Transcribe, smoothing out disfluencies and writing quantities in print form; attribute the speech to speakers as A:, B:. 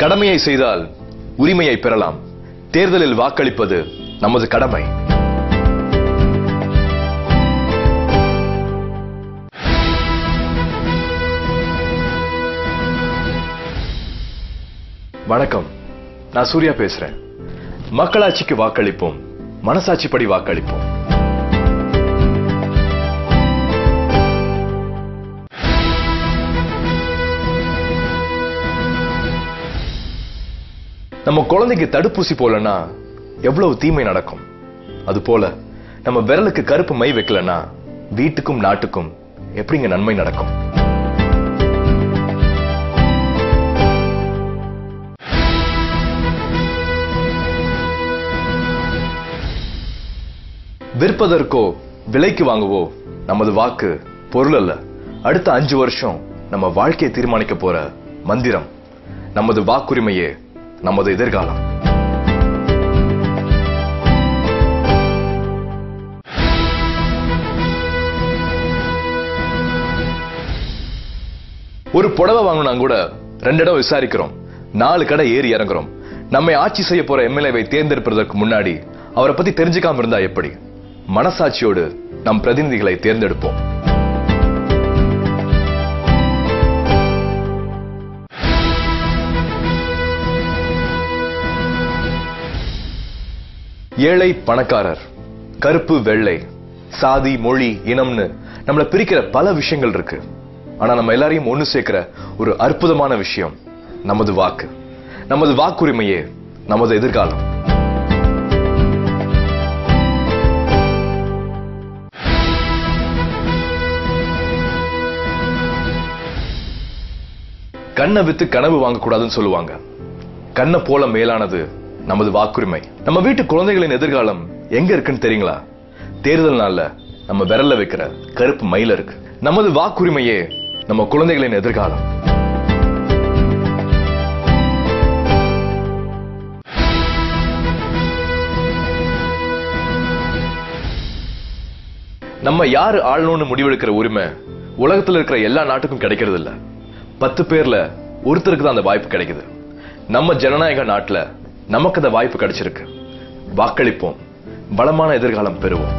A: கடமையை செய்தால் உரிமையை பெறலாம். தேர்தலில் வாக்களிப்பது நமது கடமை. வணக்கம், நான் சூர்யா பேசுறேன். மக்களாட்சிக்கு வாக்களிப்போம், மனசாட்சிப்படி வாக்களிப்போம். நம்ம குழந்தைக்கு தடுப்பூசி போலன்னா எவ்வளவு தீமை நடக்கும். அது போல நம்ம விரலுக்கு கருப்பு மை வைக்கலன்னா வீட்டுக்கும் நாட்டுக்கும் எப்படிங்க நன்மை நடக்கும்? விற்பதற்கோ விலைக்கு வாங்கவோ நமது வாக்கு பொருள் அல்ல. அடுத்த 5 வருஷம் நம்ம வாழ்க்கையை தீர்மானிக்க போற மந்திரம். நமது வாக்குரிமையே நமது எதிர்காலம். ஒரு புடவை வாங்கினா கூட 2 இடம் விசாரிக்கிறோம், 4 கடை ஏறி இறங்குறோம். நம்மை ஆட்சி செய்ய போற எம்எல்ஏவை தேர்ந்தெடுப்பதற்கு முன்னாடி அவரை பத்தி தெரிஞ்சுக்காம இருந்தா எப்படி? மனசாட்சியோடு நம் பிரதிநிதிகளை தேர்ந்தெடுப்போம். ஏழை பணக்காரர், கருப்பு வெள்ளை, சாதி மொழி இனம்னு நம்மள பிரிக்கிற பல விஷயங்கள் இருக்கு. ஆனா நம்ம எல்லாரையும் ஒண்ணு சேர்க்கிற ஒரு அற்புதமான விஷயம் நமது வாக்கு. நமது வாக்குரிமையே நமது எதிர்காலம். கண்ணை வித்து கனவு வாங்கக்கூடாதுன்னு சொல்லுவாங்க. கண்ணை போல மேலானது நமது வாக்குரிமை. நம்ம வீட்டு குழந்தைகளின் எதிர்காலம் எங்க இருக்குன்னு தெரியுங்களா? தேர்தல் நாள்ல நம்ம விரல்ல வைக்கிற கருப்பு மயில இருக்கு. நமது வாக்குரிமையே நம்ம குழந்தைகளின் எதிர்காலம். நம்ம யாரு ஆளணும்னு முடிவெடுக்கிற உரிமை உலகத்துல இருக்கிற எல்லா நாட்டுக்கும் கிடைக்கிறது இல்ல. 10 பேர்ல ஒருத்தருக்கு தான் அந்த வாய்ப்பு கிடைக்குது. நம்ம ஜனநாயக நாட்டுல நமக்கு அந்த வாய்ப்பு கிடைச்சிருக்கு. வாக்களிப்போம், வளமான எதிர்காலம் பெறுவோம்.